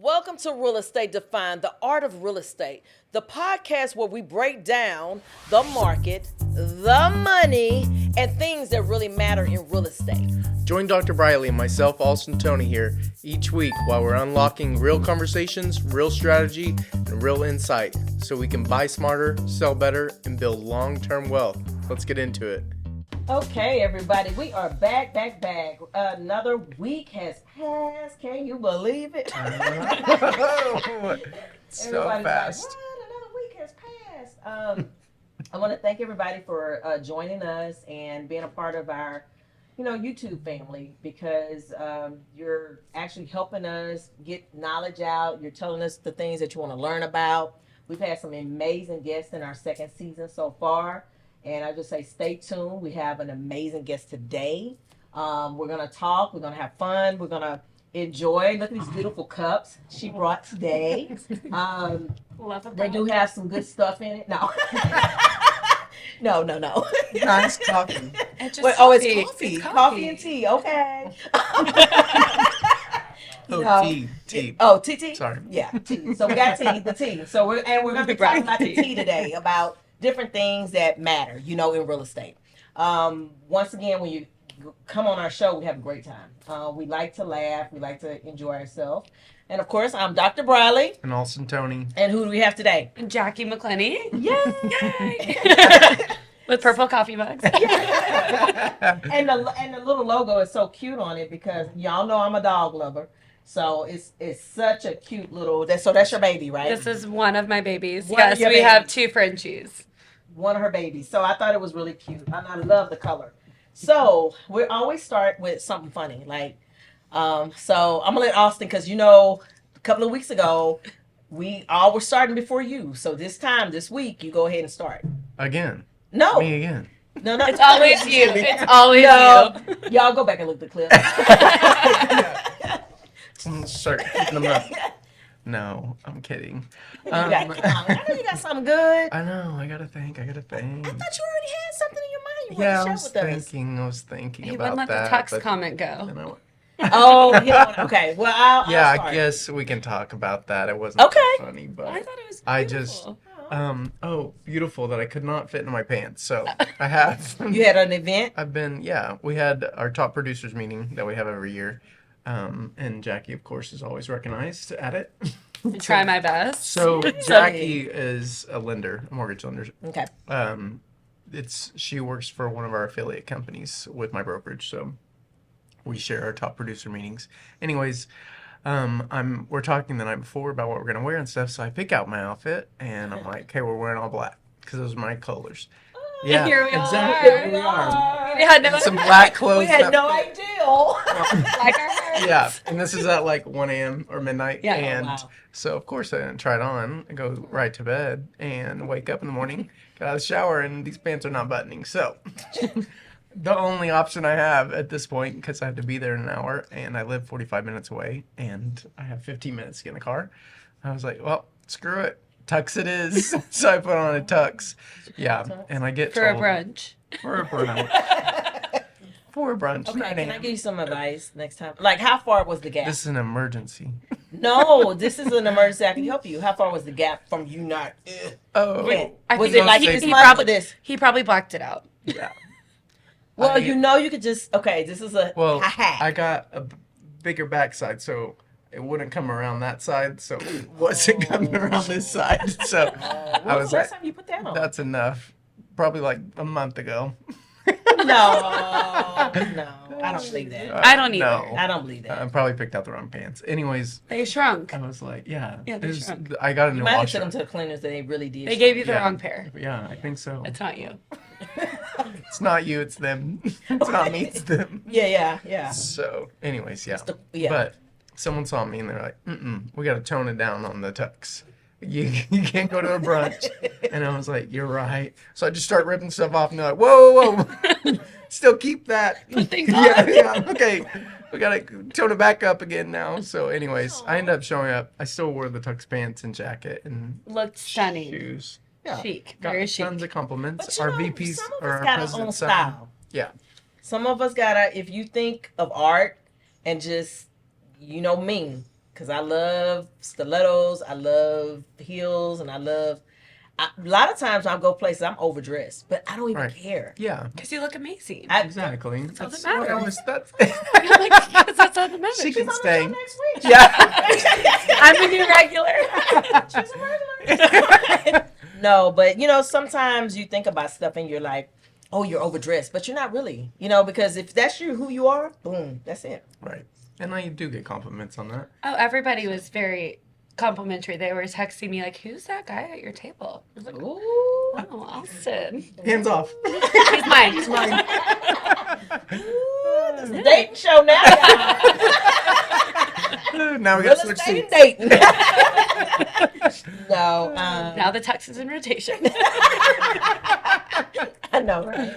Welcome to Real Estate Defined, the art of real estate, the podcast where we break down the market, the money, and things that really matter in real estate. Join Dr. Briley and myself, Alston Tony, here each week while we're unlocking real conversations, real strategy, and real insight so we can buy smarter, sell better, and build long-term wealth. Let's get into it. Okay, everybody, we are back. Another week has passed. Can you believe it? So Everybody's fast. like, what? Another week has passed. I want to thank everybody for joining us and being a part of our, YouTube family, because you're actually helping us get knowledge out. You're telling us the things that you want to learn about. We've had some amazing guests in our second season so far. And I just say, stay tuned. We have an amazing guest today. We're going to talk. We're going to have fun. We're going to enjoy. Look at these beautiful cups she brought today. They do have some good stuff in it. No. No. Nice coffee. It's coffee. Coffee and tea. Okay. Tea. Oh, tea. Sorry. Yeah, tea. So we got the tea. So we're going to be talking about the tea today, about different things that matter, in real estate. Once again, when you come on our show, we have a great time. We like to laugh. We like to enjoy ourselves. And, of course, I'm Dr. Briley. And Alston Tony. And who do we have today? Jacky McClenny. Yay! With purple coffee mugs. Yeah. and the little logo is so cute on it because y'all know I'm a dog lover. So it's such a cute little. So that's your baby, right? This is one of my babies. One of Yes, your we babies. have two Frenchies. One of her babies. So I thought it was really cute. And I love the color. So we always start with something funny. Like, so I'm going to let Austin, because a couple of weeks ago, we all were starting before you. So this week, you go ahead and start. Again. No. Me again. No. It's always you. It's always you. Y'all go back and look at the clip. Start keeping them up. No, I'm kidding. Come on. I know you got something good. I know. I gotta think. I thought you already had something in your mind you Yeah, I wanted was to share with us. thinking. I was thinking He about wouldn't let that. the tux but comment go. then I went, Oh, okay. Well, I'll yeah, start. I guess we can talk about that. It wasn't Okay. so funny, but I thought it was I beautiful. just beautiful that I could not fit in my pants. So I have. You had an event? We had our top producers meeting that we have every year. And Jacky, of course, is always recognized at it. I try my best. So Jacky is a lender, a mortgage lender. Okay. She works for one of our affiliate companies with my brokerage, so we share our top producer meetings. Anyways, we're talking the night before about what we're gonna wear and stuff. So I pick out my outfit, and I'm like, "Okay, we're wearing all black because those are my colors." Yeah, Here we exactly. are. Here we are. We had no Some black clothes. We had no idea. like our hearts. Yeah, and this is at like 1 a.m. or midnight. Yeah. And wow. so, of course, I didn't try it on. I go right to bed and wake up in the morning, get out of the shower, and these pants are not buttoning. So, the only option I have at this point, because I have to be there in an hour, and I live 45 minutes away, and I have 15 minutes to get in the car, I was like, well, screw it. Tux it is. So I put on a tux. Yeah, and I get For a told- brunch. For a brunch. For a brunch. Okay, 9 can I a.m. give you some advice next time? Like, how far was the gap? This is an emergency. No, this is an emergency. I can help you. How far was the gap from you not? Oh, I Was think it like he- this he much or this? He probably blacked it out. yeah. Well, I- you could just. Okay, this is a hack. I got a bigger backside, so it wouldn't come around that side, so it wasn't coming around this side. So I When was was the last like, time you put that on? that's enough. Probably like a month ago. No, I don't believe that. I don't either. No. I don't believe that. I probably picked out the wrong pants. Anyways, They shrunk. I was like, yeah. Yeah, they shrunk. I got a You new might have washer. took them to the cleaners that they really did. They gave you the Yeah. wrong pair. Yeah, I think so. It's not you. It's not you, it's them. It's not me, it's them. Yeah. So, anyways, yeah. Yeah. But someone saw me and they're like, we got to tone it down on the tux. You can't go to a brunch. And I was like, you're right. So I just start ripping stuff off and they're like, whoa. Still keep that. Put things on. Yeah, okay. We got to tone it back up again now. So anyways, I ended up showing up. I still wore the tux pants and jacket and Looked stunning. shoes. Yeah. Chic. Got Very chic. tons of compliments. But you Our know, VPs some of or us our got our own president's son. style. Yeah. Some of us gotta. If you think of art and just, me, because I love stilettos, I love heels, and a lot of times I'll go places I'm overdressed, but I don't even care. Yeah. Because you look amazing. Exactly. That's all that what I matters. was- that's Because that's all that matters. She She's can on stay. the show next week. Yeah. I'm a new regular. She's a regular. No, but sometimes you think about stuff and you're like, oh, you're overdressed, but you're not really, because if that's who you are, boom, that's it. Right. And I do get compliments on that. Oh, everybody was very complimentary. They were texting me like, "Who's that guy at your table?" I was like, Ooh. "Oh, Austin. Hands off. He's mine. He's mine." It's a dating show now, y'all. Now we Real got to switch estate and seats. dating. No. Now the text is in rotation. I know, right?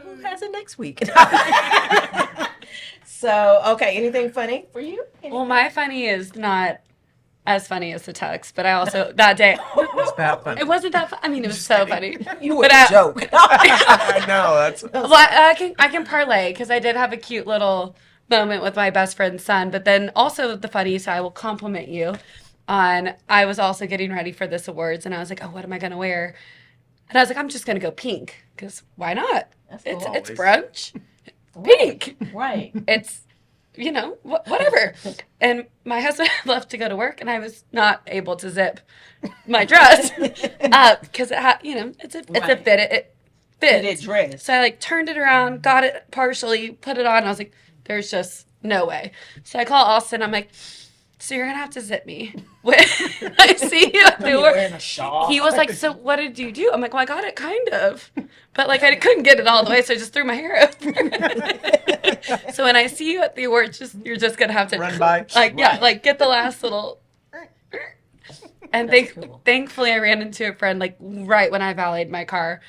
Who has it next week? So, okay, anything funny for you? Well, my funny is not as funny as the text, but I also that day It's that funny. it wasn't that. I mean, it was so funny. You were But a joke. I know. That's Well, I can parlay because I did have a cute little moment with my best friend's son. But then also the funny side, I will compliment you on. I was also getting ready for this awards, and I was like, "Oh, what am I gonna wear?" And I was like, "I'm just gonna go pink because why not? That's It's cool. it's brunch, pink. Right. It's." Whatever. And my husband left to go to work, and I was not able to zip my dress up because it had, it's a Right. fit. It fits. Fitted dress. So I turned it around, got it partially, put it on. And I was like, there's just no way. So I call Austin. I'm like, so you're gonna have to zip me when I see you at the You're work. wearing a shawl. He was like, so what did you do? I'm like, well, I got it kind of, but like I couldn't get it all the way, so I just threw my hair over. So when I see you at the awards, you're just gonna have to Run by. get the last little. And That's cool. thankfully, I ran into a friend like right when I valeted my car,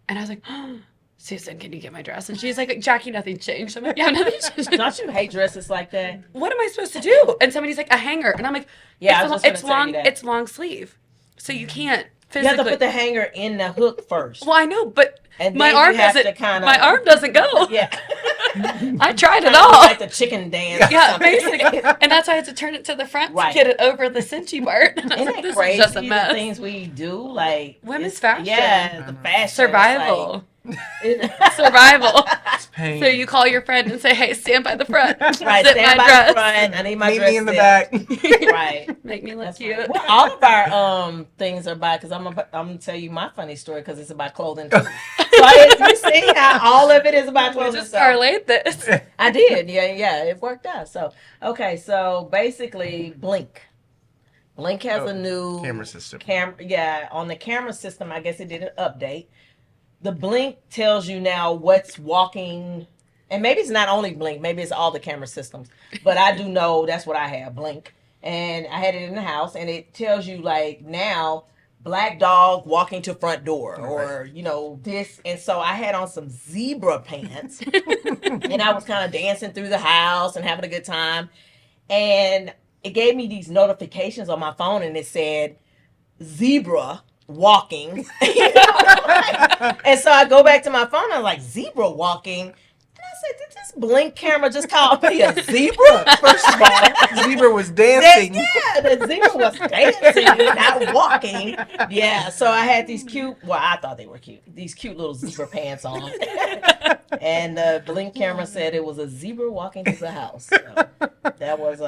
and I was like, oh, Susan, can you get my dress? And she's like, Jacky, nothing changed. I'm like, yeah, nothing changed. Don't you hate dresses like that? What am I supposed to do? And somebody's like, a hanger, and I'm like, Yeah, I was just gonna it's tell you long, that. it's long sleeve, so you can't You physically. have to put the hanger in the hook first. Well, I know, but And my then arm you have doesn't. to kinda- My arm doesn't go. Yeah. I tried it Kinda all. like the chicken dance. or Yeah, something. basically, and that's why I had to turn it to the front Right. to get it over the cinchy part. And I was Isn't like, it this crazy? is just a The mess. things we do, like Women's it's- fashion. Yeah, the fashion. Survival. It's Survival. it's pain. So you call your friend and say, "Hey, stand by the front. like, right, Zip stand my by dress. the front. I need my Meet dress me in the zipped. back. Right. Make me look That's cute." right. Well, all of our things are by because I'm gonna tell you my funny story because it's about clothing too. So you see how all of it is about We clothing. just So parlayed this. I did, yeah, it worked out. So okay, so basically, Blink has a new Camera system. On the camera system, I guess it did an update. The Blink tells you now what's walking, and maybe it's not only Blink, maybe it's all the camera systems, but I do know that's what I have, Blink. And I had it in the house, and it tells you like now black dog walking to front door, or this. And so I had on some zebra pants and I was kind of dancing through the house and having a good time, and it gave me these notifications on my phone, and it said zebra walking. And so I go back to my phone, I'm like, zebra walking? And I said, did this Blink camera just call me a zebra? First of all, zebra was dancing. The zebra was dancing, not walking. Yeah, so I had these I thought they were cute, these cute little zebra pants on. And the Blink camera said it was a zebra walking through the house. So that was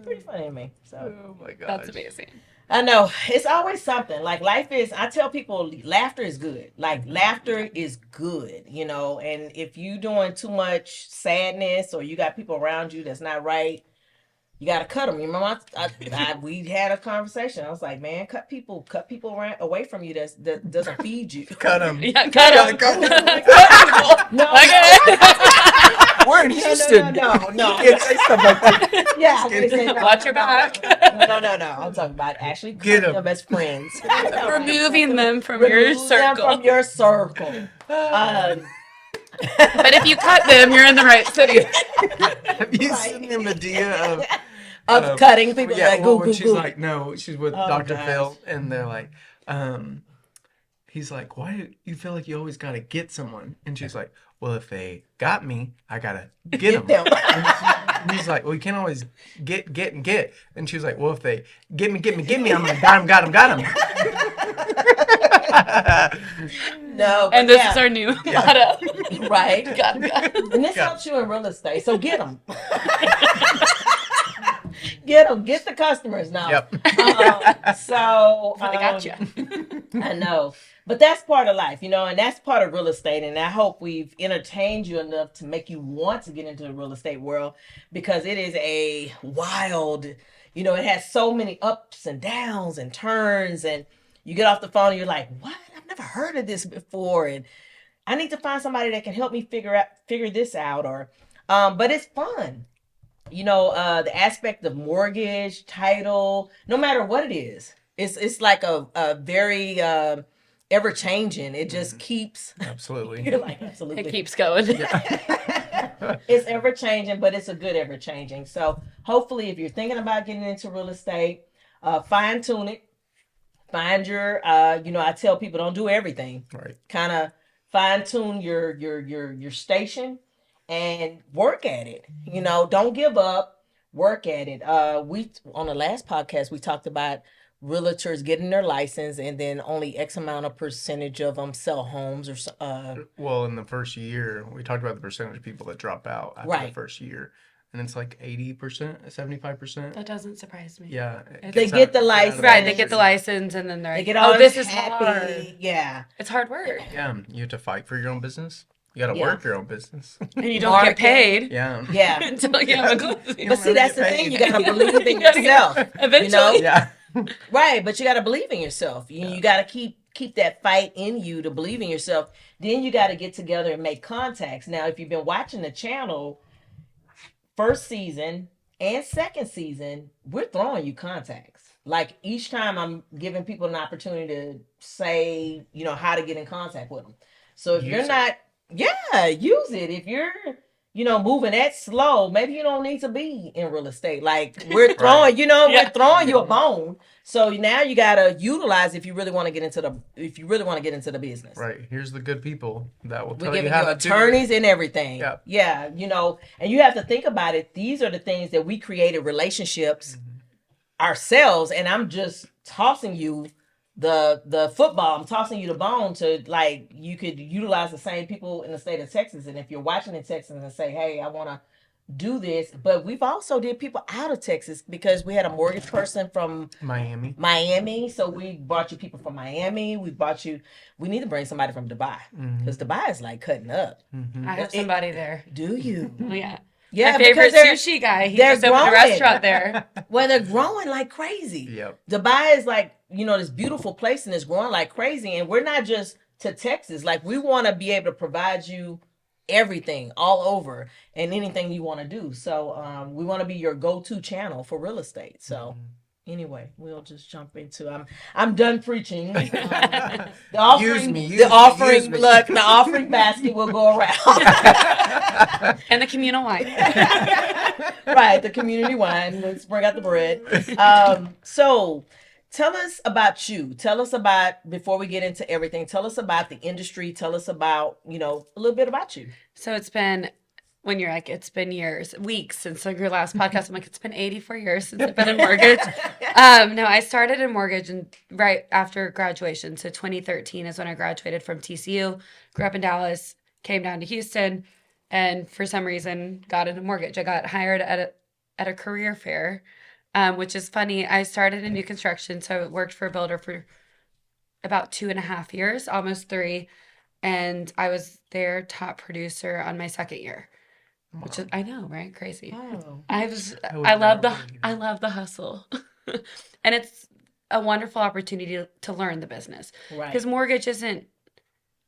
pretty funny to me. So Oh my god. That's amazing. I know it's always something. Like life is. I tell people, laughter is good. Like laughter is good, And if you doing too much sadness or you got people around you that's not right, you gotta cut them. You remember, we had a conversation. I was like, man, cut people away from you that doesn't feed you. Cut him. Yeah, cut him. No, We're in Houston. no. You can't say stuff like that. Yeah, I would say no, Watch your back. No. I'm talking about actually Get cutting 'em. them as friends. Removing them from your Remove them circle. from your circle. But if you cut them, you're in the right city. Have you seen the Medea Of cutting people like well, goo, when goo, she's goo. like, no, she's with Oh, Dr. gosh. Phil, and they're like, he's like, why do you feel like you always gotta get someone? And she's like, well, if they got me, I gotta get them. them. And he's like, well, you can't always get. And she was like, well, if they get me, I'm like, got him. No, And this is our new motto. right. Got it. And this helps you in real estate. So get them. Get the customers now. Yep. So I got you. I know, but that's part of life, and that's part of real estate. And I hope we've entertained you enough to make you want to get into the real estate world, because it is a wild, it has so many ups and downs and turns, and you get off the phone and you're like, what? I've never heard of this before, and I need to find somebody that can help me figure this out. Or, but it's fun. The aspect of mortgage, title, no matter what it is, it's like a very ever changing. It just keeps. Absolutely. You're like, absolutely. It keeps going. It's ever changing, but it's a good ever changing. So hopefully, if you're thinking about getting into real estate, fine tune it. Find your, I tell people, don't do everything. Right. Kind of fine tune your station and work at it. Don't give up. Work at it. We on the last podcast we talked about realtors getting their license, and then only X amount of percentage of them sell homes or. Well, in the first year, we talked about the percentage of people that drop out after the first year. And it's like 80%, 75%. That doesn't surprise me. Yeah. They get the license. Right, they get the license, and then they're like, They get all this is happy. hard. Yeah. It's hard work. Yeah, you have to fight for your own business. You got to work your own business. And you don't get paid. Yeah. Yeah. Until you have a closing. But see, that's the thing. You got to believe in You gotta yourself. Eventually. Yeah. Right, but you got to believe in yourself. You got to keep that fight in you to believe in yourself. Then you got to get together and make contacts. Now, if you've been watching the channel, first season and second season, we're throwing you contacts. Like each time I'm giving people an opportunity to say, how to get in contact with them. So if use it. If you're, moving that slow, maybe you don't need to be in real estate. Like we're throwing, we're throwing you a bone. So now you got to utilize if you really want to get into the business. Right. Here's the good people that will tell We're you giving how you to attorneys and everything. Yeah. Yeah. And you have to think about it. These are the things that we created relationships ourselves. And I'm just tossing you the football. I'm tossing you the bone to, like, you could utilize the same people in the state of Texas. And if you're watching in Texas and say, hey, I want to do this, but we've also did people out of Texas, because we had a mortgage person from Miami. So we brought you people from Miami. We need to bring somebody from Dubai, because Dubai is like cutting up. I have somebody there. Do you? Yeah. Yeah, my favorite because sushi guy. He they're just opened a growing. restaurant there. Well, they're growing like crazy. Yep. Dubai is like, this beautiful place, and it's growing like crazy. And we're not just to Texas. Like, we want to be able to provide you everything all over and anything you want to do. So we want to be your go-to channel for real estate. So anyway, we'll just jump into I'm done preaching. The offering, the offering basket will go around. And the communal wine. Right, the community wine. Let's bring out the bread. So tell us about you. Tell us about, before we get into everything, tell us about the industry. Tell us about, a little bit about you. So it's been, when you're like, it's been weeks since your last podcast. I'm like, it's been 84 years since I've been in mortgage. No, I started in mortgage right after graduation. So 2013 is when I graduated from TCU, grew up in Dallas, came down to Houston, and for some reason got into mortgage. I got hired at a career fair, which is funny. I started in new construction, so I worked for a builder for about 2.5 years, almost 3, and I was their top producer on my second year. Wow. Which is, I know, right? Crazy. Oh. I love the hustle. And it's a wonderful opportunity to learn the business. Right. Because mortgage isn't,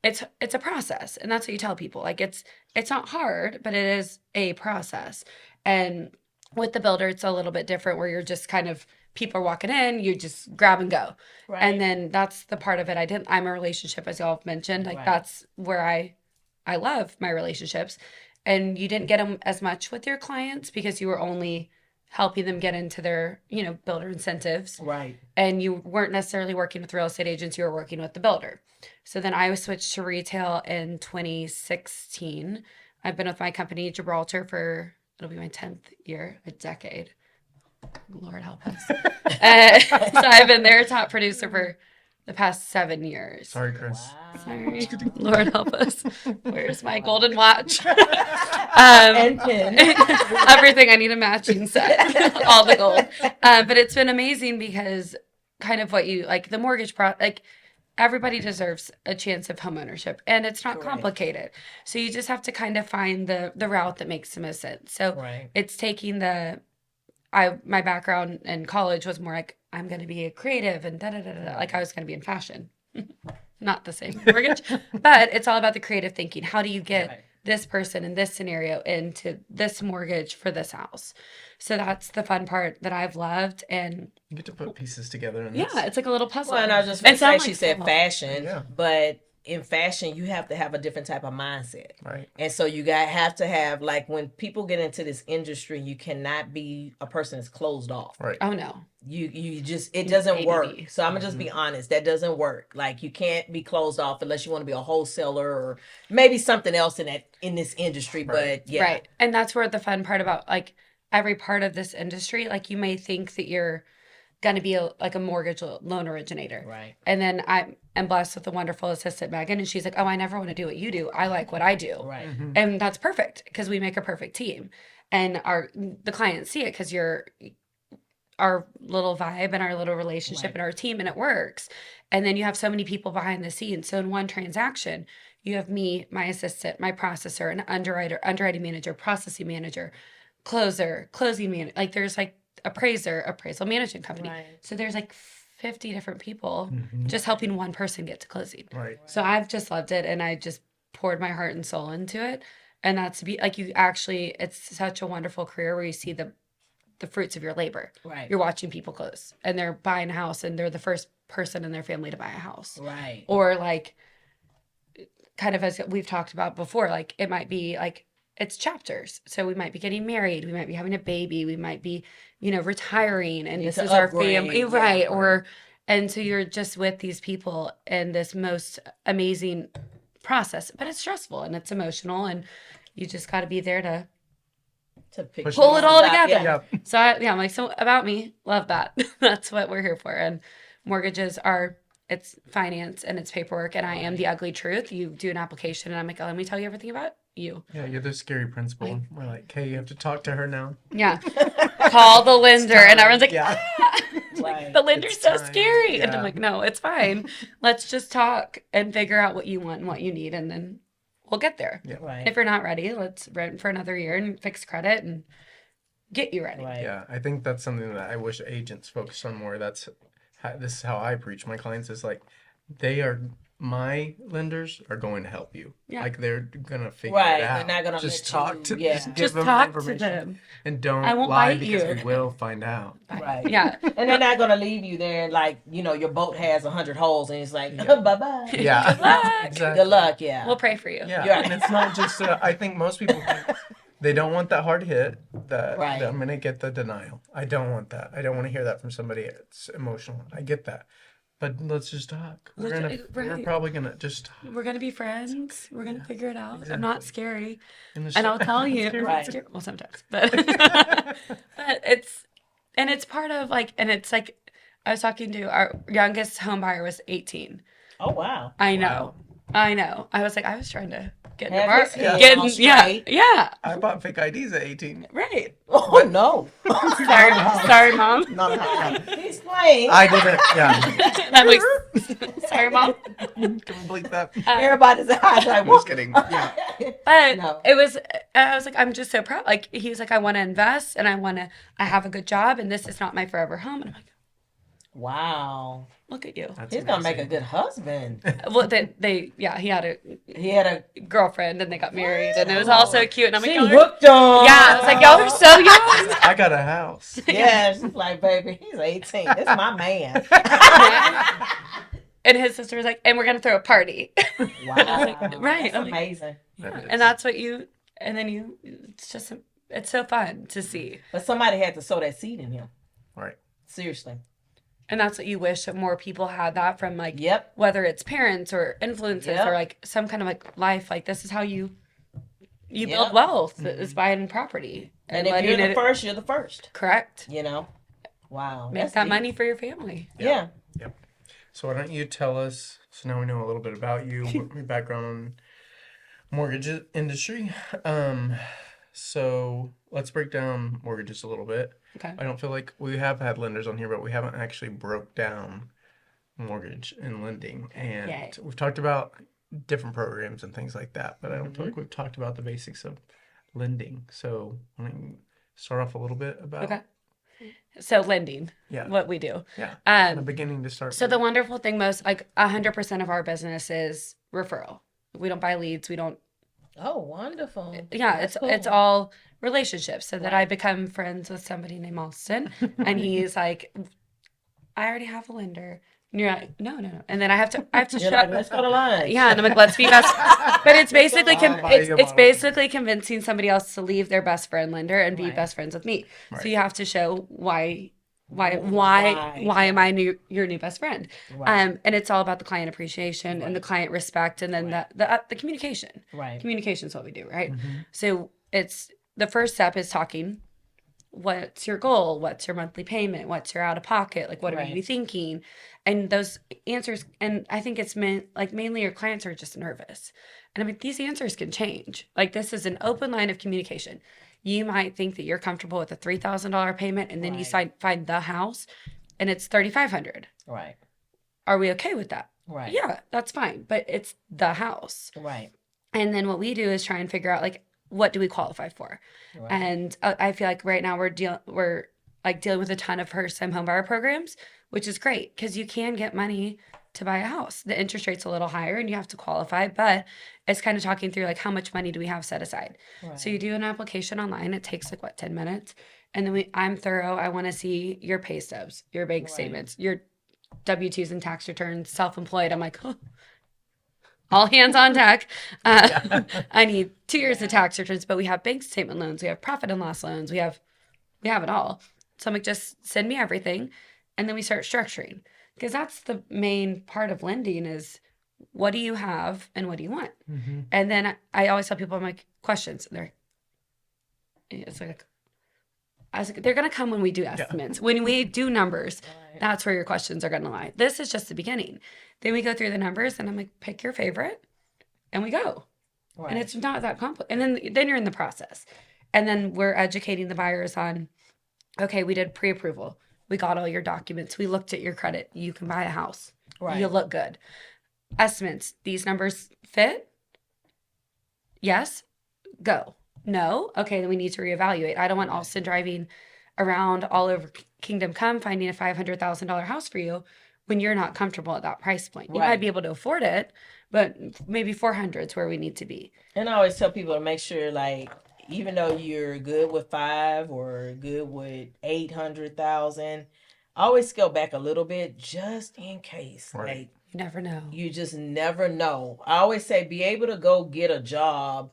it's a process, and that's what you tell people. Like, it's not hard, but it is a process. And with the builder, it's a little bit different, where you're just kind of, people are walking in, you just grab and go. Right. And then that's the part of it. I'm a relationship, as y'all have mentioned. Like, that's where I love my relationships. And you didn't get them as much with your clients because you were only helping them get into their, builder incentives. Right. And you weren't necessarily working with real estate agents, you were working with the builder. So then I switched to retail in 2016. I've been with my company, Gibraltar, for it'll be my 10th year, a decade. Lord help us. So I've been their top producer for the past 7 years. Sorry, Chris. Sorry. Lord help us. Where's my golden watch? And pin. Everything. I need a matching set. All the gold. But it's been amazing because kind of what you like the mortgage like everybody deserves a chance of home ownership, and it's not Correct. complicated. So you just have to kind of find the route that makes the most sense. So Right. it's taking my background in college was more like I'm going to be a creative and da da da da. Like I was going to be in fashion. Not the same mortgage, but it's all about the creative thinking. How do you get Right. this person in this scenario into this mortgage for this house? So that's the fun part that I've loved. And You get to put pieces together in yeah, this. it's like a little puzzle. Well, and I was just It going to sounds say, like she said fun. fashion, Yeah. but in fashion, you have to have a different type of mindset. Right. And so you have to have, like, when people get into this industry, you cannot be a person that's closed off. Right. Oh no. You just, it doesn't work. ADD. So I'm gonna just be honest, that doesn't work. Like, you can't be closed off unless you want to be a wholesaler or maybe something else in this industry. Right. But yeah, Right. And that's where the fun part about like every part of this industry, like you may think that you're going to be a mortgage loan originator. right, And then I am blessed with a wonderful assistant, Megan, and she's like, oh, I never want to do what you do. I like what I do. right, And that's perfect because we make a perfect team. And the clients see it because you're our little vibe and our little relationship Right. and our team, and it works. And then you have so many people behind the scenes. So in one transaction, you have me, my assistant, my processor, an underwriting manager, processing manager, closer, closing manager. Like there's like appraisal management company. Right. So there's like 50 different people just helping one person get to closing. Right. So I've just loved it, and I just poured my heart and soul into it. And that's like it's such a wonderful career where you see the fruits of your labor. right, You're watching people close, and they're buying a house, and they're the first person in their family to buy a house. right, Or like, kind of as we've talked about before, like it might be like it's chapters. So we might be getting married, we might be having a baby, we might be, retiring, and Need this to is our upgrade, family, yeah, right? right. Or and so you're just with these people in this most amazing process, but it's stressful and it's emotional, and you just got to be there to pick Push pull it all pieces out, together. Yeah. So I'm like, so about me, love that. That's what we're here for. And mortgages it's finance and it's paperwork, and I am the ugly truth. You do an application, and I'm like, oh, let me tell you everything about you. Yeah, you're the scary principal. We're like, okay, you have to talk to her now. Yeah. Call the lender, and everyone's like, Yeah. "Ah." Right. The lender's It's so time. scary. And Yeah. I'm like, no, it's fine. Let's just talk and figure out what you want and what you need, and then we'll get there. Yeah. Right. If you're not ready, let's rent for another year and fix credit and get you ready. Right. Yeah, I think that's something that I wish agents focus on more. This is how I preach my clients. Is like, my lenders are going to help you. Yeah. Like they're gonna figure Right, it they're out. not gonna just let talk you- to yeah. just give Just them talk to information them. and don't I won't lie bite because you. we will find out. Right. Yeah. And they're not gonna leave you there and like, your boat has 100 holes and it's like, Yeah. bye-bye. Yeah, Good luck. exactly. Good luck, yeah. We'll pray for you. Yeah, You're and it's not just. I think most people think they don't want that hard hit. That Right. I'm gonna get the denial. I don't want that. I don't want to hear that from somebody. It's emotional. I get that, but let's just talk. We're Right. probably gonna just talk. We're gonna be friends. We're gonna figure it out. I'm not scary, in the and I'll tell you. Scary. Right. Scary- Well, sometimes, but but it's part of like, and it's like I was talking to our youngest home buyer was 18. Oh, wow. I know. I was like, I was trying to get in the Have bar, his head getting on yeah, straight. yeah, I bought fake IDs at 18. right. Oh, no. Sorry, mom. No. He's playing. I didn't. Yeah. And I'm like, sorry, mom. Can we bleep that? Everybody's eyes like, I'm just kidding. Yeah. But No. it was, I was like, I'm just so proud. Like, he was like, I want to invest and I have a good job, and this is not my forever home. And I'm like, Wow. look at you. That's He's going to make a amazing. good husband. Well, he had a He had a... girlfriend and they got married, and it was all so cute. And I'm like, She y'all are- hooked on. yeah, I was like, y'all are so young. I got a house. Yeah, she's like, baby, he's 18. This is my man. And his sister was like, and we're going to throw a party. Wow. Right. That's I'm like, amazing. That is. And that's what it's so fun to see. But somebody had to sow that seed in him. Right. Seriously. And that's what you wish that more people had that from, like, Yep. whether it's parents or influences Yep. or like some kind of like life, like this is how you you Yep. build wealth is buying property. And if you're the first, you're the first. Correct. You know? Wow. Make That's that deep. money for your family. Yeah. Yep. So why don't you tell us? So now we know a little bit about you, what your background on mortgage industry. So let's break down mortgages a little bit. Okay. I don't feel like we have had lenders on here, but we haven't actually broke down mortgage and lending. And Yay. we've talked about different programs and things like that, but I don't feel like we've talked about the basics of lending. So why don't you start off a little bit about Okay. So lending, yeah, what we do. yeah, from the beginning to start. So the wonderful thing, 100% of our business is referral. We don't buy leads. We don't. Oh, wonderful. Yeah, That's it's cool. all relationships. So that Right. I become friends with somebody named Austin, and he's like, I already have a lender. And you're like, no. And then I have to You're shut. like, let's go to lunch. Yeah, and I'm like, let's be best. But it's basically Buy you a it's bottle. basically convincing somebody else to leave their best friend lender and be Right. best friends with me. Right. So you have to show why Why? am I your new best friend? Right. And it's all about the client appreciation and the client respect, and then the communication. Right. Communication is what we do, right? Mhm. So it's the first step is talking. What's your goal? What's your monthly payment? What's your out of pocket? Like, what are Right. you thinking? And those answers, and I think it's mainly your clients are just nervous. And I mean, these answers can change. Like, this is an open line of communication. You might think that you're comfortable with a $3,000 payment, and then you Right. find the house, and it's $3,500. Right. Are we okay with that? Right. Yeah, that's fine. But it's the house. Right. And then what we do is try and figure out, like, what do we qualify for? Right. And I feel like right now we're dealing with a ton of first-time homebuyer programs, which is great because you can get money to buy a house. The interest rate's a little higher and you have to qualify, but it's kind of talking through like how much money do we have set aside. Right. So you do an application online. It takes 10 minutes, and then I'm thorough. I want to see your pay stubs, your bank Right. statements, your W-2s and tax returns. Self-employed, I'm like, all hands on deck. I need 2 years of tax returns, but we have bank statement loans, we have profit and loss loans, we have it all. So I'm like, just send me everything, and then we start structuring, because that's the main part of lending is what do you have and what do you want. Mhm. And then I always tell people, I'm like, questions. I was like, they're gonna come when we do estimates, when we do numbers. Right. That's where your questions are gonna lie. This is just the beginning. Then we go through the numbers, and I'm like, pick your favorite, and we go. Right. And it's not that complicated. And then you're in the process. And then we're educating the buyers on, okay, we did pre-approval. We got all your documents. We looked at your credit. You can buy a house. Right. You look good. Estimates. These numbers fit? Yes. Go. No. Okay, then we need to reevaluate. I don't want Austin driving around all over Kingdom Come finding a $500,000 house for you when you're not comfortable at that price point. You Right. might be able to afford it, but maybe 400 is where we need to be. And I always tell people to make sure, like, even though you're good with 5 or good with 800,000, always scale back a little bit just in case. Right. Like, You never know. you just never know. I always say be able to go get a job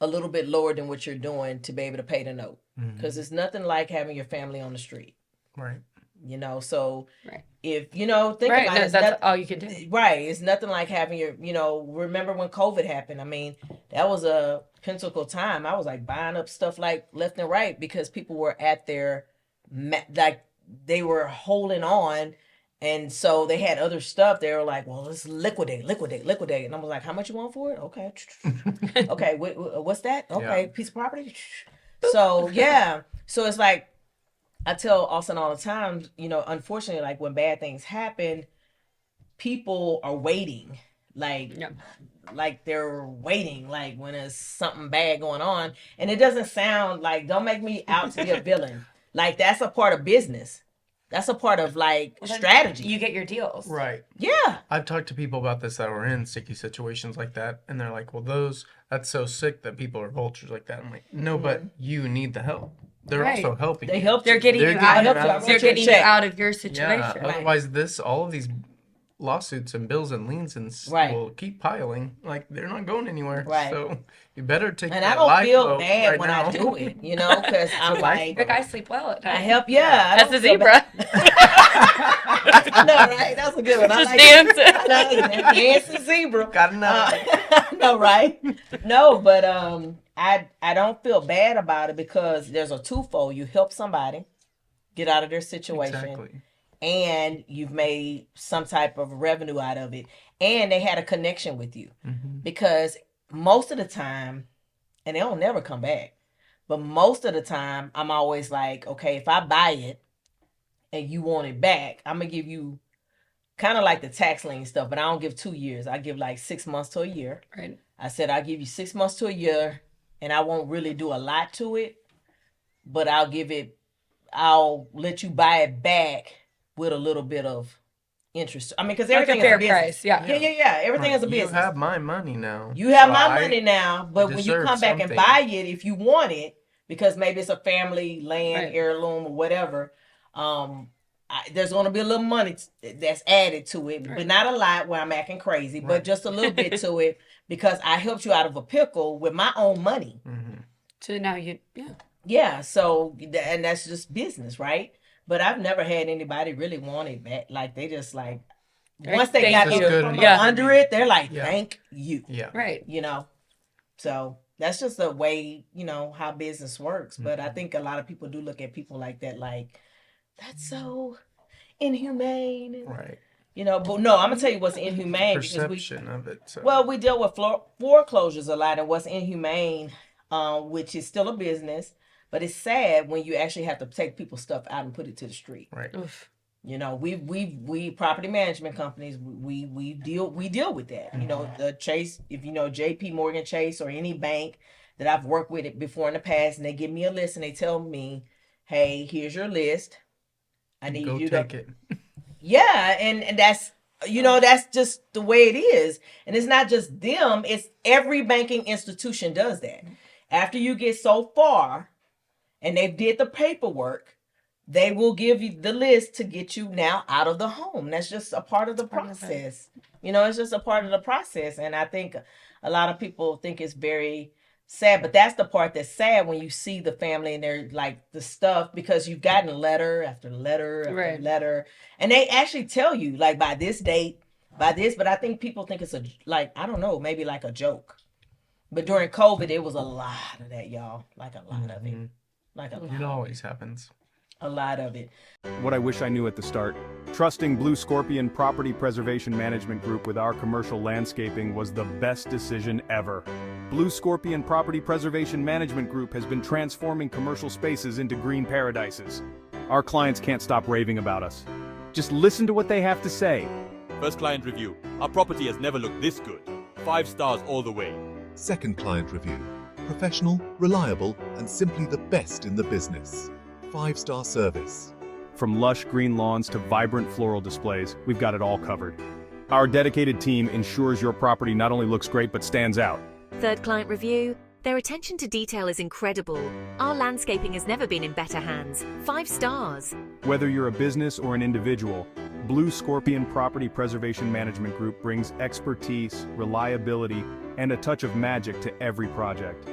a little bit lower than what you're doing to be able to pay the note. Mhm. Because it's nothing like having your family on the street. Right. So Right. if, think Right. about No, it. that's all you can do. Right. It's nothing like having your, remember when COVID happened? I mean, that was a pinnacle time. I was like buying up stuff like left and right because people were at their, like they were holding on. And so they had other stuff. They were like, well, let's liquidate. And I was like, how much you want for it? Okay. Okay. What's that? Okay. Yeah. Piece of property. So, yeah. So it's like, I tell Austin all the time, unfortunately, like when bad things happen, people are waiting. Like they're waiting, like when there's something bad going on. And it doesn't sound like, don't make me out to be a villain. Like that's a part of business. That's a part of like strategy. You get your deals. Right. Yeah. I've talked to people about this that were in sticky situations like that, and they're like, well, that's so sick that people are vultures like that. I'm like, no, but you need the help. They're Right. also helping. They you. help They're getting They're you getting out you of out of they're your getting you check. out of your Yeah. situation. Otherwise, all of these lawsuits and bills and liens Right. will keep piling. Like they're not going anywhere. Right. So you better take. And that I don't life feel boat bad right when now. I do it, because I'm like, Your guys sleep well at night. I help. Yeah. I That's don't a feel zebra. bad. No, right? That's a good one. I Just like dancing. that. Dancing zebra. Got enough. No, right? No, but I don't feel bad about it because there's a twofold. You help somebody get out of their situation, Exactly. and you've made some type of revenue out of it, and they had a connection with you. Because most of the time, and they don't never come back, but most of the time I'm always like, okay, if I buy it and you want it back, I'm gonna give you kind of like the tax lien stuff, but I don't give 2 years. I give like 6 months to a year. Right. I said I'll give you 6 months to a year, and I won't really do a lot to it, but I'll let you buy it back with a little bit of interest. I mean, because Like everything a fair is a business. price. Yeah. Yeah. Everything is a business. You have my money now. You have So my money now, but when you deserve come back and something. buy it, if you want it, because maybe it's a family land, Right. heirloom, or whatever, there's going to be a little money that's added to it, Right. but not a lot where I'm acting crazy, but Right. just a little bit to it because I helped you out of a pickle with my own money. So now yeah. Yeah, so, and that's just business, right? But I've never had anybody really want it back. Like, they just like, Right. once they Thank got you. there Good from enough. under it, they're like, Yeah. thank you. Yeah. Right. You know, so that's just the way, how business works. But I think a lot of people do look at people like that, like, that's so inhumane. And, Right. but no, I'm gonna tell you what's inhumane Perception of it. So. well, we deal with foreclosures a lot, and what's inhumane, which is still a business, but it's sad when you actually have to take people's stuff out and put it to the street. Right. Oof. We property management companies, we deal with that. The Chase, if JP Morgan Chase or any bank that I've worked with it before in the past, and they give me a list and they tell me, hey, here's your list. I need Go you take to it. Yeah, and that's that's just the way it is. And it's not just them, it's every banking institution does that. After you get so far and they did the paperwork, they will give you the list to get you now out of the home. That's just a part of the process. It's just a part of the process. And I think a lot of people think it's very sad, but that's the part that's sad when you see the family and they're like the stuff, because you've gotten letter after letter after Right. letter, and they actually tell you like by this date, by this, but I think people think it's I don't know, maybe like a joke. But during COVID, it was a lot of that, y'all. Like a lot of it. Like a lot. It always happens. A lot of it. What I wish I knew at the start. Trusting BlueScorpion Property Preservation Management Group with our commercial landscaping was the best decision ever. BlueScorpion Property Preservation Management Group has been transforming commercial spaces into green paradises. Our clients can't stop raving about us. Just listen to what they have to say. First client review. Our property has never looked this good. 5 stars all the way. Second client review. Professional, reliable, and simply the best in the business. 5-star service. From lush green lawns to vibrant floral displays, we've got it all covered. Our dedicated team ensures your property not only looks great but stands out. Third client review. Their attention to detail is incredible. Our landscaping has never been in better hands. 5 stars. Whether you're a business or an individual, BlueScorpion Property Preservation Management Group brings expertise, reliability, and a touch of magic to every project.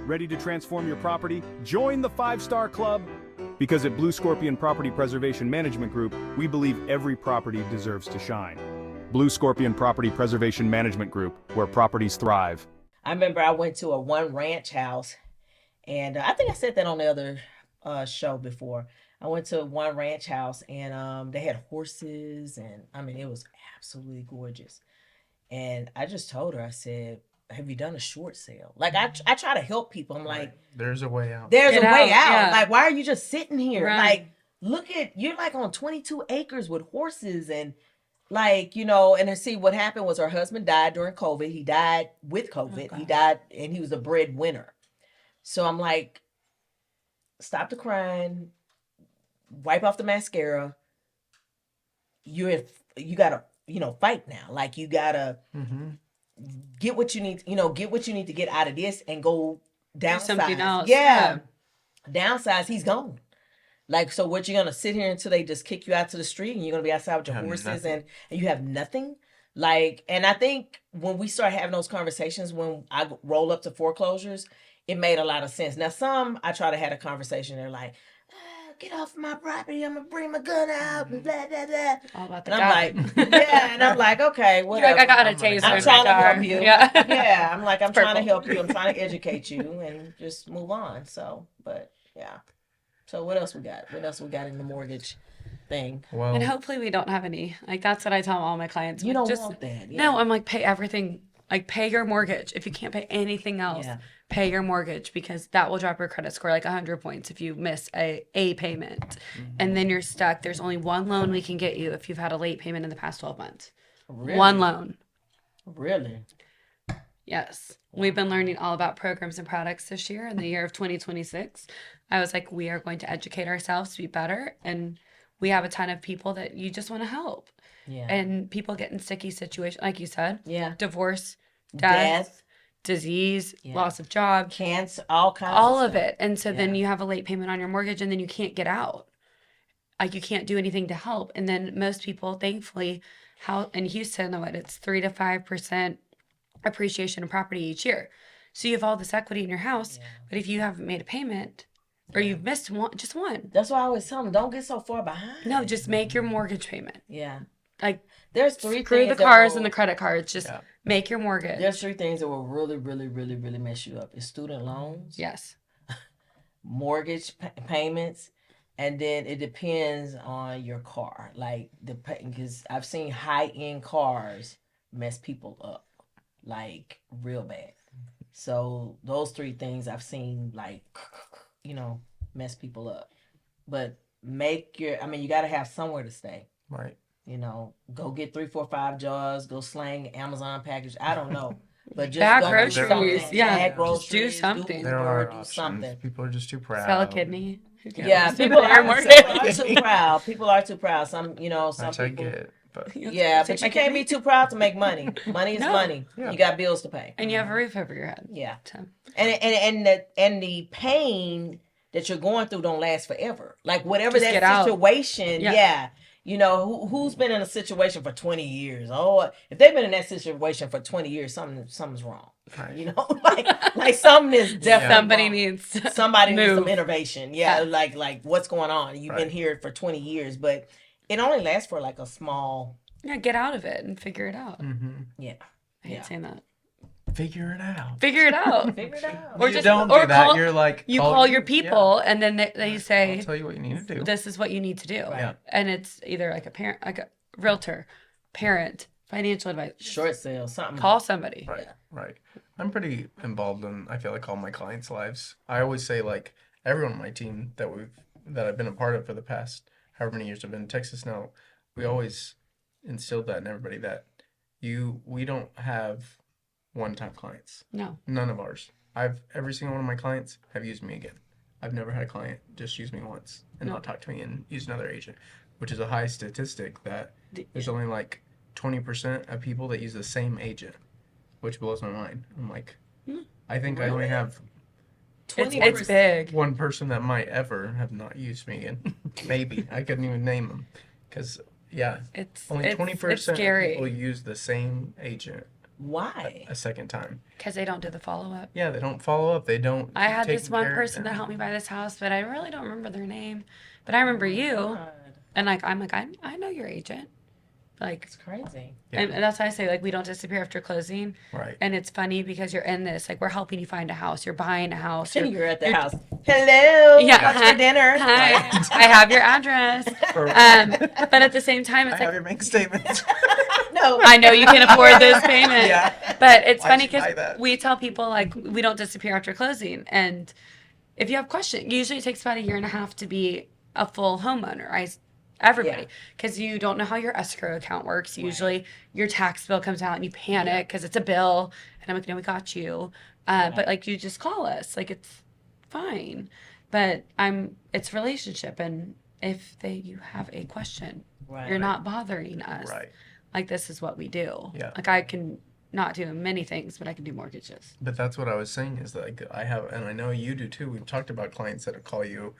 Ready to transform your property? Join the 5-star club! Because at BlueScorpion Property Preservation Management Group, we believe every property deserves to shine. BlueScorpion Property Preservation Management Group, where properties thrive. I remember I went to a one ranch house, and I think I said that on the other show before. I went to one ranch house, and they had horses, and I mean, it was absolutely gorgeous. And I just told her, I said, have you done a short sale? Like, I try to help people. I'm like, There's a way out. there's Get a way out, out. yeah. Like, why are you just sitting here? Right. Like, look at, you're like on 22 acres with horses, and like, and to see what happened was her husband died during COVID. He died with COVID. Oh, He God. died, and he was a breadwinner. So I'm like, stop the crying, wipe off the mascara. You gotta, fight now. Like, you gotta get what you need, get what you need to get out of this and go downsize. something else, Yeah. Downsize, he's gone. Like, so what, you're gonna sit here until they just kick you out to the street and you're gonna be outside with your Have horses nothing. and you have nothing? Like, and I think when we start having those conversations, when I roll up to foreclosures, it made a lot of sense. Now, some I try to have a conversation, they're like, get off my property. I'm gonna bring my gun out and blah blah blah. All about the And gun. I'm like, yeah, and I'm like, okay, You're whatever. like, I got a I'm gonna taser go. I'm in trying my to car. help you. Yeah. Yeah, I'm like, I'm trying to Purple. help you. I'm trying to educate you and just move on. So, but yeah. So what else we got? What else we got in the mortgage thing? Well, And hopefully we don't have any. Like, that's what I tell all my clients. You Like, don't just, want that. Yeah. No, I'm like, pay everything. Like, pay your mortgage. If you can't pay anything else, Yeah. pay your mortgage, because that will drop your credit score like 100 points if you miss a payment. And then you're stuck. There's only one loan we can get you if you've had a late payment in the past 12 months. Really? One loan. Really? Yes. We've been learning all about programs and products this year in the year of 2026. I was like, we are going to educate ourselves to be better. And we have a ton of people that you just want to help. Yeah. And people get in sticky situations, like you said, Yeah. divorce, death, disease, Yeah. loss of job, Cancer, all kinds all of of stuff. it. And so then Yeah. you have a late payment on your mortgage and then you can't get out. Like, you can't do anything to help. And then most people, thankfully, how in Houston, what it's 3 to 5% appreciation of property each year. So you have all this equity in your house, Yeah. but if you haven't made a payment or you've missed one, just one, That's why I always tell them, don't get so far behind. no, just make your mortgage payment. Yeah. Like, There's three screw things the that cars will- and the credit cards. Just Yeah. make your mortgage. There's three things that will really, really, really, really mess you up. It's student loans, Yes. mortgage payments, and then it depends on your car. Like because I've seen high end cars mess people up, like real bad. So those three things I've seen, like, mess people up. But you got to have somewhere to stay. right. Go get 3, 4, 5 jars. Go slang Amazon package. I don't know, but just Bag go do groceries, something. yeah. Bag Just groceries, do something. There Uber, are do options. something. People are just too proud. Sell a kidney. Who cares? Yeah, Pay people your are mortgage. too proud. People are too proud. Some Which I people. get, but Yeah, Take but my you can't be kidney. too proud to make money. Money is No. money. Yeah. You got bills to pay. And you have a roof over your head. Yeah, So, and the pain that you're going through don't last forever. Like whatever Just get that out. situation, Yeah. who's been in a situation for 20 years? Oh, if they've been in that situation for 20 years, something's wrong. right. Like something is definitely somebody wrong. needs Somebody needs some move. innovation. Yeah, Yeah. like what's going on? You've been Right. here for 20 years, but it only lasts for like a small. Yeah, get out of it and figure it out. Yeah. I hate Yeah. saying that. Figure it out. Figure it out. Figure it out. Or You just don't or do that. call, You're like you call your people and then they Yeah. say, I'll tell you what you need to do. this is what you need to do. Yeah. And it's either like a parent, like a realtor, parent, financial advisor. Short sale, something. Call somebody. Right, right. I'm pretty involved in, I feel like, all my clients' lives. I always say, like, everyone on my team that I've been a part of for the past however many years I've been in Texas now, we always instilled that in everybody that we don't have one-time clients. No. None of ours. Every single one of my clients have used me again. I've never had a client just use me once and not talk to me and use another agent, which is a high statistic that there's only like 20% of people that use the same agent, which blows my mind. I'm like, I think I only have It's big. one person that might ever have not used me again. Maybe. I couldn't even name them. Because, yeah, It's only 20% it's of scary people use the same agent Why? a second time. because they don't do the follow up. Yeah, they don't follow up. They don't. I had take this one care of person that them. helped me buy this house, but I really don't remember their name. But I remember you, God, and I know your agent. Like, it's crazy. Yeah. and that's why I say, like, we don't disappear after closing. Right. And it's funny because you're in this, like, we're helping you find a house. You're buying a house. You're at the house. Hello. Yeah. What's for dinner? Hi, I have your address. But at the same time, I it's have like, your bank statement. No. I know you can afford this payment. Yeah. But it's Why'd funny you buy because that? we tell people, like, we don't disappear after closing. And if you have questions, usually it takes about 1.5 years to be a full homeowner. Everybody, because you don't know how your escrow account works. Usually your tax bill comes out and you panic because it's a bill. And I'm like, no, we got you. But like, you just call us. Like, it's fine. But it's relationship. And if you have a question, Right. you're not bothering us. Right. Like, this is what we do. Yeah. Like, I can not do many things, but I can do mortgages. But that's what I was saying is that, like, I have, and I know you do too. We've talked about clients that call you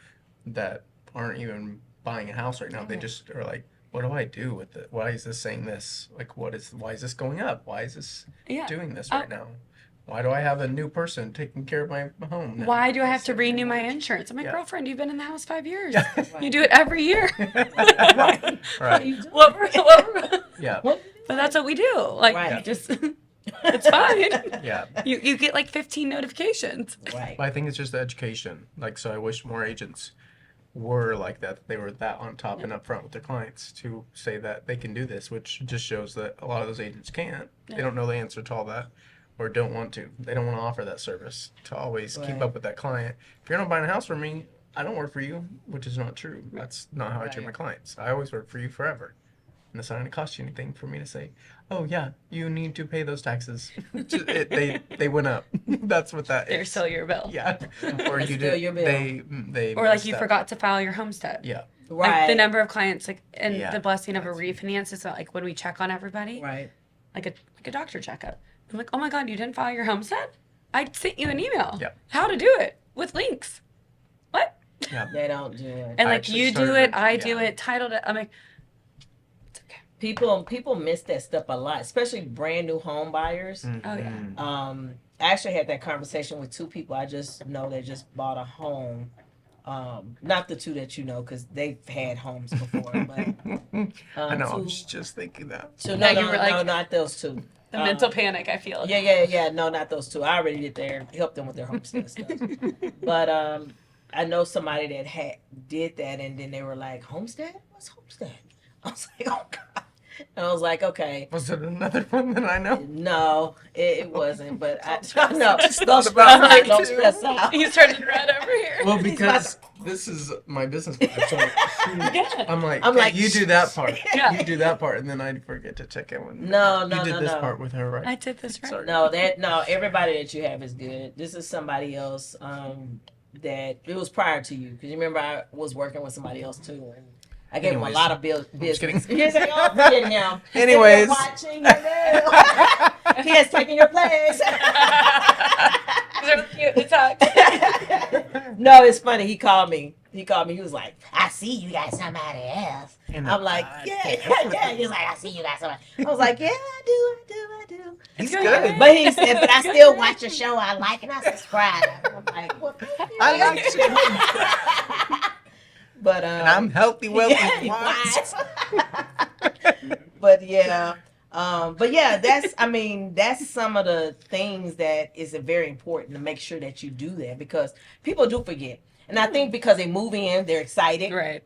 that aren't even buying a house right now. They just are like, what do I do with it? Why is this saying this? Like, why is this going up? Why is this Yeah. doing this Oh. right now? Why do I have a new person taking care of my home now? Why do I have to renew my insurance? I'm like, Yeah. girlfriend, you've been in the house 5 years. You do it every year. Right. What? Yeah. But that's what we do. Like, Right. just it's fine. Yeah. You get like 15 notifications. Right. But I think it's just the education. Like, so I wish more agents were like that. They were that on top and upfront with their clients to say that they can do this, which just shows that a lot of those agents can't. They don't know the answer to all that, or don't want to. They don't want to offer that service to always keep Right. up with that client. If you're not buying a house from me, I don't work for you, which is not true. That's not how I treat my clients. I always work for you forever. And it's not going to cost you anything for me to say, oh, yeah, you need to pay those taxes. They went up. That's what that They're is. still your bill. Yeah. Or you still did. your bill. They Or like messed you up. forgot to file your homestead. Yeah. Like Right. the number of clients, like, and Yeah. the blessing of a refinance is like when we check on everybody, Right. like a doctor checkup. I'm like, oh my God, you didn't file your homestead? I sent you an email. Yeah. How to do it with links. What? Yeah. They don't do it. And I like actually you do started- it, I do yeah. it, titled it. I'm like, it's okay. People miss that stuff a lot, especially brand new home buyers. Oh yeah. I actually had that conversation with two people I just know that just bought a home. Not the two that you know, because they've had homes before. But I know. I two, was just thinking that. so Now no, you no, were no, like- not those two. The mental panic, I feel. Yeah. No, not those two. I already did helped them with their homestead stuff. But I know somebody that did that, and then they were like, "Homestead? What's homestead?" I was like, "Oh God!" And I was like, "Okay." Was it another one that I know? No, it wasn't. But I no, just don't thought stress about out. it, Don't too. stress out. He's turning red over here. Well, because this is my business partner. So I'm like, I'm "Hey, like, you do that part. Yeah. You do that part, and then I forget to check in with. No, You did no, this no. part with her, right? I did this right. Sorry. No, everybody that you have is good. This is somebody else that it was prior to you, because you remember I was working with somebody else too, and I gave him a Anyways. lot of Just business. kidding. He's like, "Oh, forget him." Anyways. If you're watching, you know. He has taken your place. They're cute to talk. No, it's funny. He called me. He was like, "I see you got somebody else." And I'm like, yeah. He's like, "I see you got somebody." I was like, "Yeah, I do. He's good. But he said, "But I still watch your show. I like and I subscribe." I'm like, "What?" I like you. But And I'm healthy, wealthy, wise. wise. But yeah. That's some of the things that is very important to make sure that you do that, because people do forget. And I think because they move in, they're excited. Right.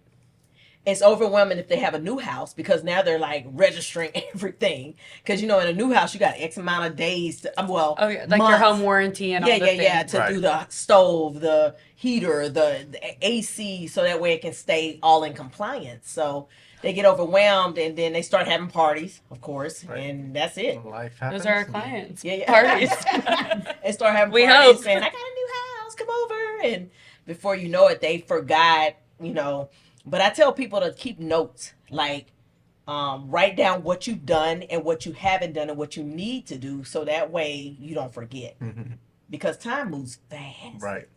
It's overwhelming if they have a new house, because now they're like registering everything. Because in a new house you got X amount of days to, Oh yeah, like your months. home warranty and all the things. to Right. do the stove, the heater, the AC, so that way it can stay all in compliance. So they get overwhelmed, and then they start having parties, of course, Right. and that's it. Life happens. Those are our clients. Yeah. Parties. They start having We parties hope. saying, "I got a new house, come over," and before you know it, they forgot. But I tell people to keep notes, like write down what you've done and what you haven't done and what you need to do, so that way you don't forget. Mhm. Because time moves fast. Right.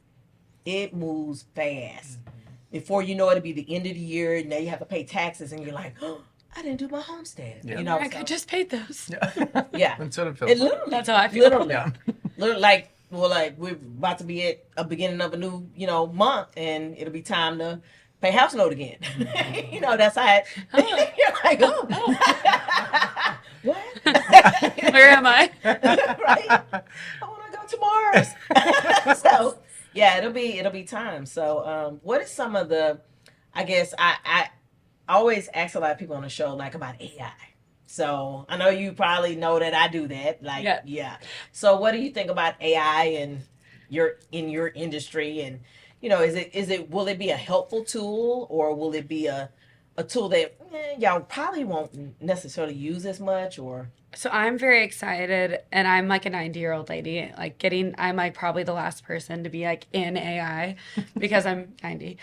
It moves fast. Before you know it, it'll be the end of the year, and now you have to pay taxes, and you're like, "Oh, I didn't do my homestead." Yeah. Like, I just paid those. Yeah. Yeah. That's what it feels It like. literally, That's how I feel. literally, Yeah. literally, like we're about to be at a beginning of a new, month, and it'll be time to pay house note again. That's how it. You're like, "Oh, what?" Where am I? Right? I want to go to Mars. So yeah, it'll be time. So what is some of the? I guess I always ask a lot of people on the show like about AI. So I know you probably know that I do that. Like, Yeah. yeah. So what do you think about AI and in your industry? And will it be a helpful tool, or will it be a tool that y'all probably won't necessarily use as much? Or So I'm very excited, and I'm like a 90-year-old lady. I'm like probably the last person to be like in AI because I'm 90.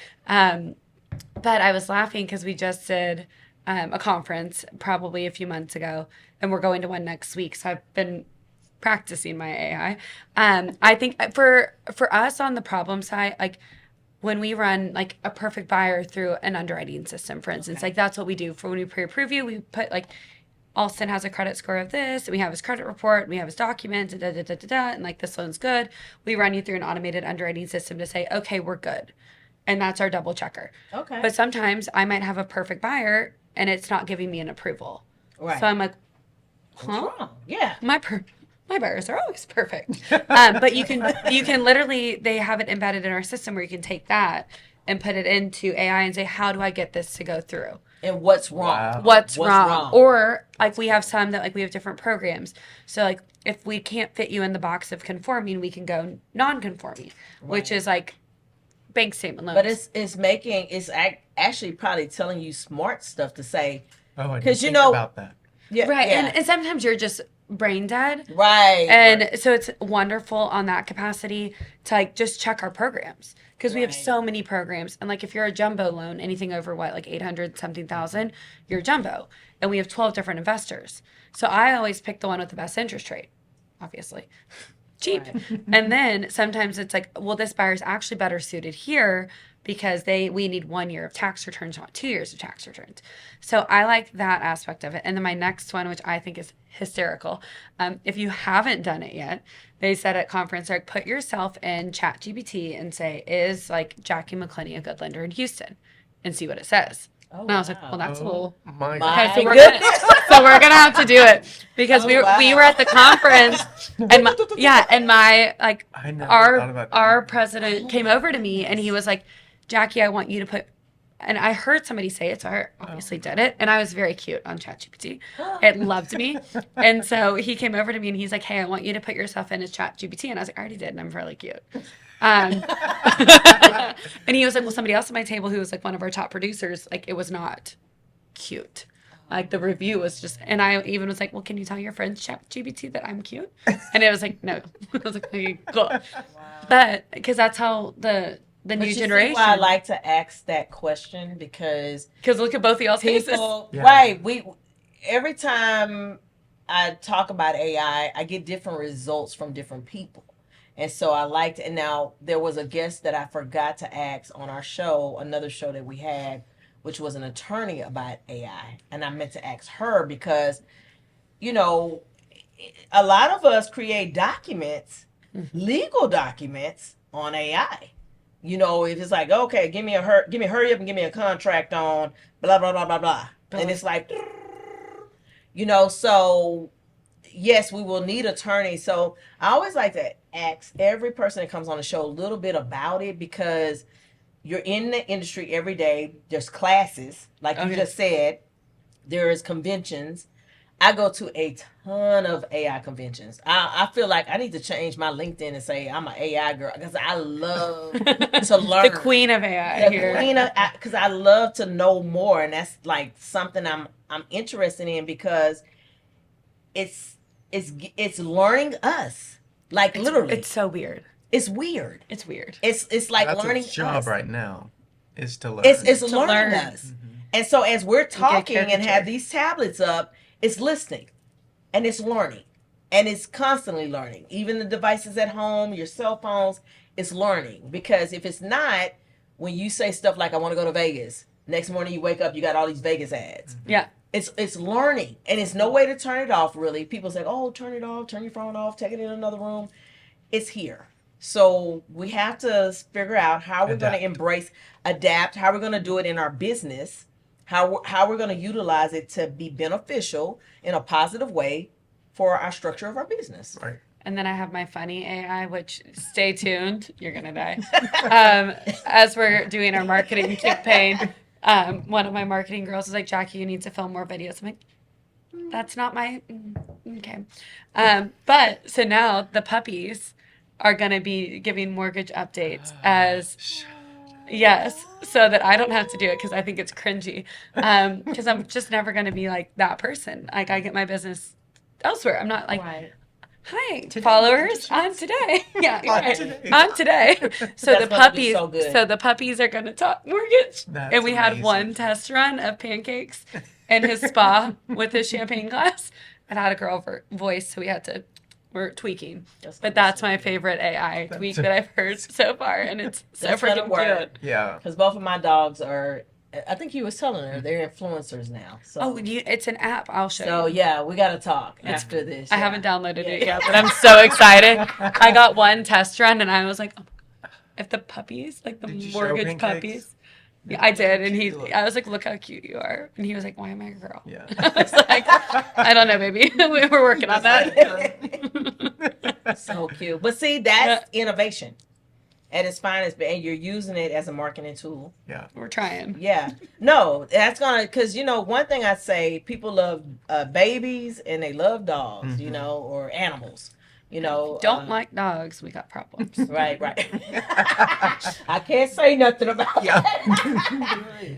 But I was laughing because we just did a conference probably a few months ago, and we're going to one next week. So I've been practicing my AI. I think for us on the problem side, like when we run like a perfect buyer through an underwriting system, for instance, like that's what we do for when we pre-approve you. We put like Alston has a credit score of this, and we have his credit report, and we have his documents, and and like this loan's good. We run you through an automated underwriting system to say, okay, we're good. And that's our double checker. Okay. But sometimes I might have a perfect buyer and it's not giving me an approval. Right. So I'm like, huh? What's wrong? Yeah. My buyers are always perfect. But you can literally, they have it embedded in our system where you can take that and put it into AI and say, how do I get this to go through? And what's wrong? Wow. What's wrong? Or like we have some that like we have different programs. So like if we can't fit you in the box of conforming, we can go non-conforming, which is like bank statement loans. But it's actually probably telling you smart stuff to say. Oh, I 'Cause didn't you think know- about that. Yeah. right. Yeah. And sometimes you're just brain dead. Right. And so it's wonderful on that capacity to like just check our programs because we have Right. so many programs. And like if you're a jumbo loan, anything over like 800 something thousand, you're jumbo. And we have 12 different investors. So I always pick the one with the best interest rate, obviously. Cheap. And then sometimes it's like, well, this buyer's actually better suited here because we need 1 year of tax returns, not 2 years of tax returns. So I like that aspect of it. And then my next one, which I think is hysterical, if you haven't done it yet, they said at conference, like, put yourself in ChatGPT and say, is like Jacky McClenny a good lender in Houston? And see what it says. Oh, And I was like, wow. well, that's a little... My My Okay, goodness. so we're gonna have to do it because we wow. were at the conference and my like I never thought about that. our president came over to me and he was like, Jacky, I want you to put, and I heard somebody say it, so I obviously did it, and I was very cute on ChatGPT. It loved me, and so he came over to me and he's like, hey, I want you to put yourself in as ChatGPT, and I was like, I already did, and I'm really cute. And he was like, well, somebody else at my table who was like one of our top producers, like it was not cute. Like the review was just, and I even was like, well, can you tell your friends ChatGPT that I'm cute? And it was like, no. I was like, okay, cool. But because that's how the But new you see generation. why I like to ask that question because Because look at both of y'all's faces. people, Yeah. right? Every time I talk about AI, I get different results from different people. And so I liked, and now there was a guest that I forgot to ask on our show, another show that we had, which was an attorney about AI. And I meant to ask her because, you know, a lot of us create documents, legal documents on AI. You know, if it's like, okay, give me hurry up and give me a contract on blah, blah, blah, blah, blah. And it's like, you know, so yes, we will need attorneys. So I always like to ask every person that comes on the show a little bit about it because you're in the industry every day. There's classes, like you just said. There's conventions. I go to a ton of AI conventions. I feel like I need to change my LinkedIn and say I'm an AI girl because I love to learn. The queen of AI here. Because I love to know more, and that's like something I'm interested in because it's learning us. Like literally, It's so weird. it's weird. It's weird. It's like That's learning its job us. right now is to learn. It's To learning learn. us. And so as we're talking and caricature. have these tablets up, it's listening and it's learning and it's constantly learning. Even the devices at home, your cell phones, it's learning. Because if it's not, when you say stuff like, I want to go to Vegas, next morning you wake up, you got all these Vegas ads. Yeah. It's learning and it's no way to turn it off really. People say, oh, turn it off, turn your phone off, take it in another room. It's here. So we have to figure out how we're going to adapt, how we're going to do it in our business, how we're going to utilize it to be beneficial in a positive way for our structure of our business. Right. And then I have my funny AI, which stay tuned, you're gonna die. As we're doing our marketing campaign, one of my marketing girls was like, Jacky, you need to film more videos. I'm like, that's not my okay. But so now the puppies are gonna be giving mortgage updates as yes, so that I don't have to do it because I think it's cringy. Because I'm just never gonna be like that person. Like I get my business elsewhere. I'm not like. Right. Hi, followers. I'm today. Yeah, I'm right. today. I'm today. So That's the gonna be puppies. so good. So the puppies are gonna talk mortgage. That's and we had amazing. one test run of pancakes in his spa with his champagne glass. It had a girl voice, so we're tweaking. But that's my favorite AI tweak that I've heard so far, and it's so That's gonna freaking work. cute. Yeah. Because both of my dogs are I think he was telling her they're influencers now. So. Oh, it's an app. I'll show So you. yeah, we got to talk after this. I yeah. haven't downloaded it yet, but I'm so excited. I got one test run, and I was like, oh my God, if the puppies, like the Did you show mortgage Pancakes? puppies. Yeah, I did, and Cute you look. I was like, look how cute you are. And he was like, why am I a girl? Yeah. I was like, I don't know, baby. We're working on that. So cute. But see, that's innovation at its finest, and you're using it as a marketing tool. Yeah. We're trying. Yeah. No, that's gonna, because one thing I say, people love babies and they love dogs, or animals. Don't like dogs. We got problems. Right. I can't say nothing about Yeah.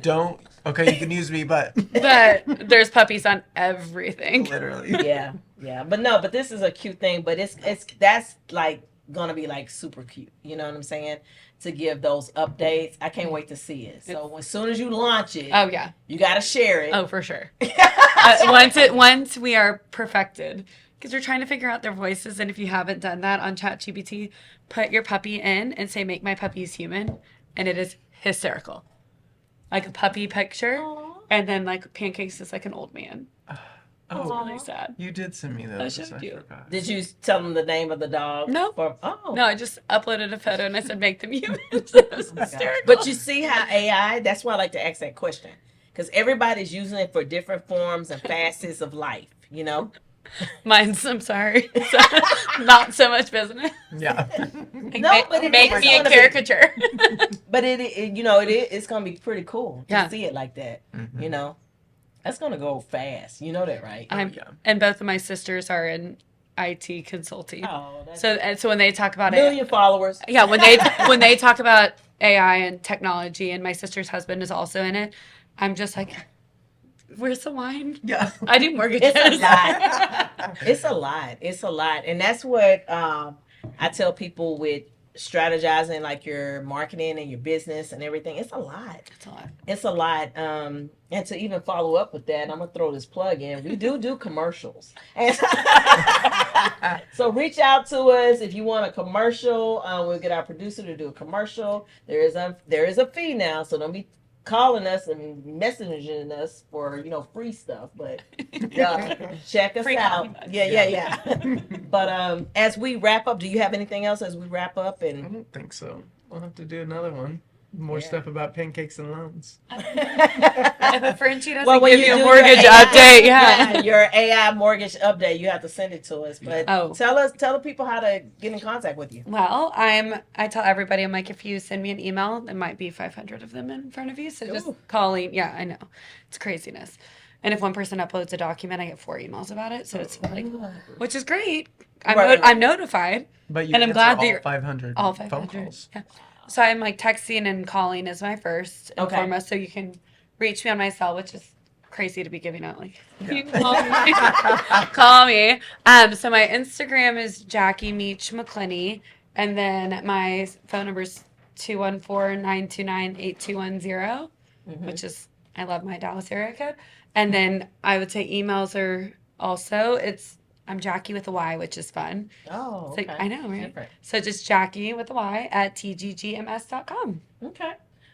Don't. Okay, you can use me, but But there's puppies on everything. literally. Yeah. But this is a cute thing, but that's like gonna be like super cute. You know what I'm saying? To give those updates. I can't wait to see it. So as soon as you launch it, Oh yeah. you gotta share it. Oh, for sure. Once we are perfected, because we're trying to figure out their voices, and if you haven't done that on ChatGPT, put your puppy in and say, "Make my puppies human," and it is hysterical. Like a puppy picture, and then like Pancakes is like an old man. It's Oh, really sad. you did send me those. showed you. forgot. Did you tell them the name of the dog? No. Oh. No, I just uploaded a photo and I said, "Make them human." It was hysterical. But you see how AI, that's why I like to ask that question. Because everybody's using it for different forms and facets of life, Mine's, I'm sorry, not so much business. Yeah. No, but it make is me a gonna be- caricature. But it's going to be pretty cool to Yeah. see it like that, Mhm. That's going to go fast. You know that, right? Yeah. And both of my sisters are in IT consulting. Oh, that's So when they talk about million followers. yeah, when they talk about AI and technology, and my sister's husband is also in it, I'm just like, where's the wine? Yeah. I do mortgages. It's a lot. It's a lot. And that's what I tell people with strategizing, like your marketing and your business and everything. It's a lot. It's a lot. It's a lot. And to even follow up with that, I'm going to throw this plug in. We do commercials. And so reach out to us if you want a commercial. We'll get our producer to do a commercial. There is a fee now, so don't be calling us and messaging us for free stuff, but check us Free out. coffee mugs. Yeah. But as we wrap up, do you have anything else as we wrap up? I And don't think so. We'll have to do another one. More Yeah. stuff about pancakes and loans. If a Frenchie doesn't Well, when give you you a do mortgage your AI update, yeah. your AI mortgage update, you have to send it to us. But Oh. tell the people how to get in contact with you. Well, I tell everybody, I'm like, if you send me an email, there might be 500 of them in front of you. So just Ooh. calling, yeah, I know, it's craziness. And if one person uploads a document, I get 4 emails about it. So it's like, which is great. Right. I'm notified. But you And I'm answer glad that all you're- 500 All phone 500. calls. Yeah. So I'm like texting and calling is my first and Okay. foremost. So you can reach me on my cell, which is crazy to be giving out. Like, Yeah. you can call me. Call me. So my Instagram is Jacky Meach McClenny. And then my phone number is 214-929-8210, which is, I love my Dallas area code. And then I would say emails are also, I'm Jacky with a Y, which is fun. Oh, It's like, I know, right? Different. So just Jacky with a Y at tggms.com. Okay.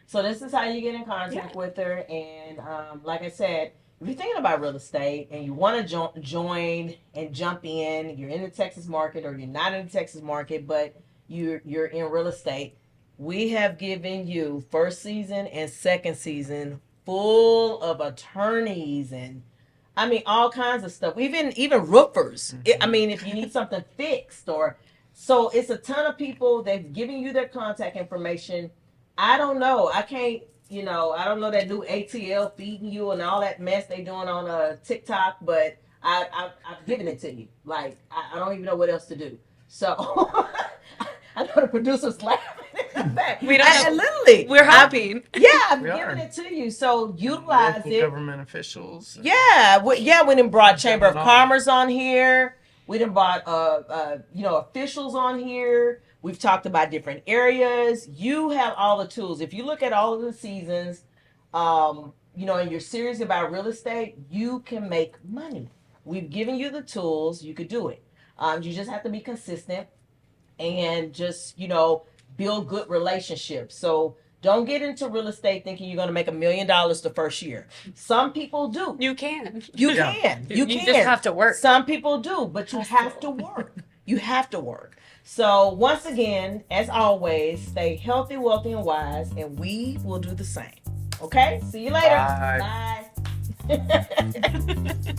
So this is how you get in contact with her. And like I said, if you're thinking about real estate and you want to join and jump in, you're in the Texas market or you're not in the Texas market, but you're in real estate, we have given you first season and second season full of attorneys and all kinds of stuff. Even roofers. If you need something fixed so it's a ton of people. They've given you their contact information. I don't know. I can't, I don't know that new ATL feeding you and all that mess they doing on TikTok, but I've given it to you. Like, I don't even know what else to do. So I know the producer's laughing. We don't know. Literally. We're hoping. I've We given are. it to you. So utilize Local it. government officials. Yeah, we done brought Chamber of Done it all. Commerce on here. We done brought officials on here. We've talked about different areas. You have all the tools. If you look at all of the seasons, and you're serious about real estate, you can make money. We've given you the tools. You could do it. You just have to be consistent and just build good relationships. So Don't get into real estate thinking you're going to make $1 million the first year. Some people do. You can. You Yeah. can. You can. just have to work. Some people do, but you have to work. You have to work. So once again, as always, stay healthy, wealthy, and wise, and we will do the same. Okay? See you later. Bye. Bye.